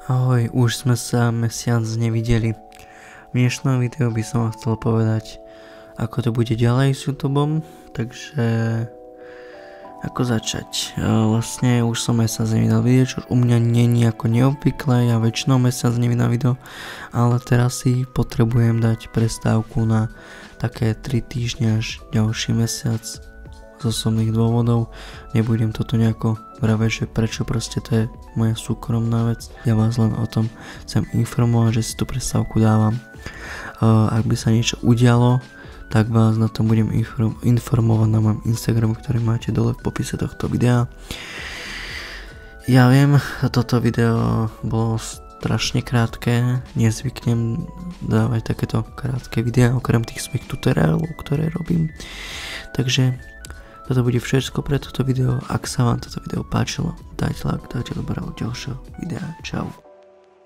Ahoj, už sme sa mesiac nevideli. V dnešnom videu by som vám chcel povedať, ako to bude ďalej s YouTubeom, takže ako začať. Vlastne už som mesiac nevydal video, čo u mňa nie je ako neobvyklé, ja väčšinou mesiac nevydal video, ale teraz si potrebujem dať prestávku na také 3 týždne až ďalší mesiac. Z osobných dôvodov nebudem toto nejako vraveť, že prečo, proste to je moja súkromná vec. Ja vás len o tom chcem informovať, že si tú prestávku dávam. Ak by sa niečo udialo, tak vás na tom budem informovať na môjom Instagramu, ktorý máte dole v popise tohto videa. Ja viem, toto video bolo strašne krátke, nezvyknem dávať takéto krátke videá, okrem tých svojich tutoriálov, ktoré robím. Takže toto bude všetko pre toto video. Ak sa vám toto video páčilo, dajte like, dajte odber ďalšieho videa. Čau.